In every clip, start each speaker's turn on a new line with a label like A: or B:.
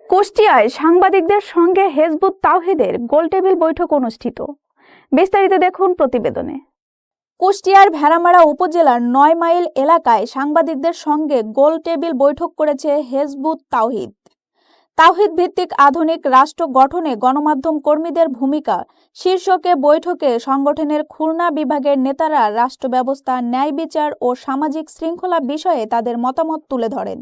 A: কুষ্টিয়ায় সাংবাদিকদের সঙ্গে হেজবুত তাওহিদের গোলটেবিল বৈঠক অনুষ্ঠিত। বিস্তারিত দেখুন প্রতিবেদনে। কুষ্টিয়ার ভেড়ামারা উপজেলার ৯ মাইল এলাকায় সাংবাদিকদের সঙ্গে গোলটেবিল বৈঠক করেছে হেজবুত তাওহিদ। তাওহিদ ভিত্তিক আধুনিক রাষ্ট্র গঠনে গণমাধ্যম কর্মীদের ভূমিকা শীর্ষকে বৈঠকে সংগঠনের খুলনা বিভাগের নেতারা রাষ্ট্র ব্যবস্থা, ন্যায় বিচার ও সামাজিক শৃঙ্খলা বিষয়ে তাদের মতামত তুলে ধরেন।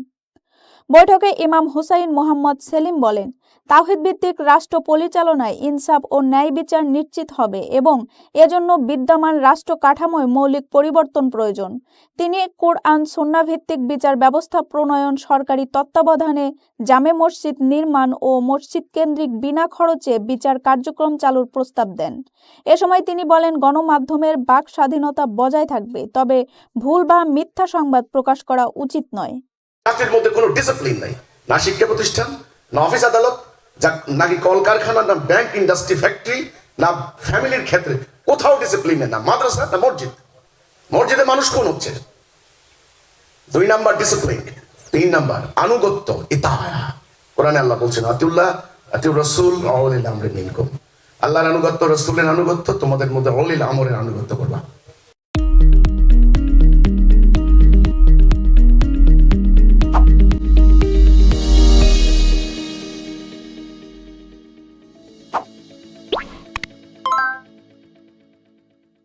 A: বৈঠকে ইমাম হুসাইন মোহাম্মদ সেলিম বলেন, তাওহিদ ভিত্তিক রাষ্ট্র পরিচালনায় ইনসাফ ও ন্যায় বিচার নিশ্চিত হবে এবং এজন্য বিদ্যমান রাষ্ট্র কাঠামোয় মৌলিক পরিবর্তন প্রয়োজন। তিনি কুরআন সুন্নাহ ভিত্তিক বিচার ব্যবস্থা প্রণয়ন, সরকারি তত্ত্বাবধানে জামে মসজিদ নির্মাণ ও মসজিদ কেন্দ্রিক বিনা খরচে বিচার কার্যক্রম চালুর প্রস্তাব দেন। এ সময় তিনি বলেন, গণমাধ্যমের বাক স্বাধীনতা বজায় থাকবে, তবে ভুল বা মিথ্যা সংবাদ প্রকাশ করা উচিত নয়।
B: রাষ্ট্রের মধ্যে কোনো ডিসিপ্লিন নাই, না শিক্ষা প্রতিষ্ঠান, না অফিস আদালত, নাকি কলকারখানা, না ব্যাংক, ইন্ডাস্ট্রি, ফ্যাক্টরি, না ফ্যামিলির ক্ষেত্রে কোথাও ডিসিপ্লিন নেই, না মাদ্রাসা, না মসজিদ। মসজিদে মানুষ কোন হচ্ছে? ২ নাম্বার ডিসিপ্লিন। ৩ নাম্বার আনুগত্য, ইতাআ। কোরআনে আল্লাহ বলছেন, আতিউল্লাহ আতিউর রাসূল ওয়া উলিল আমরি মিনকুম। আল্লাহর আনুগত্য, রাসূলের আনুগত্য, তোমাদের মধ্যে উলিল আমরের আনুগত্য করবা।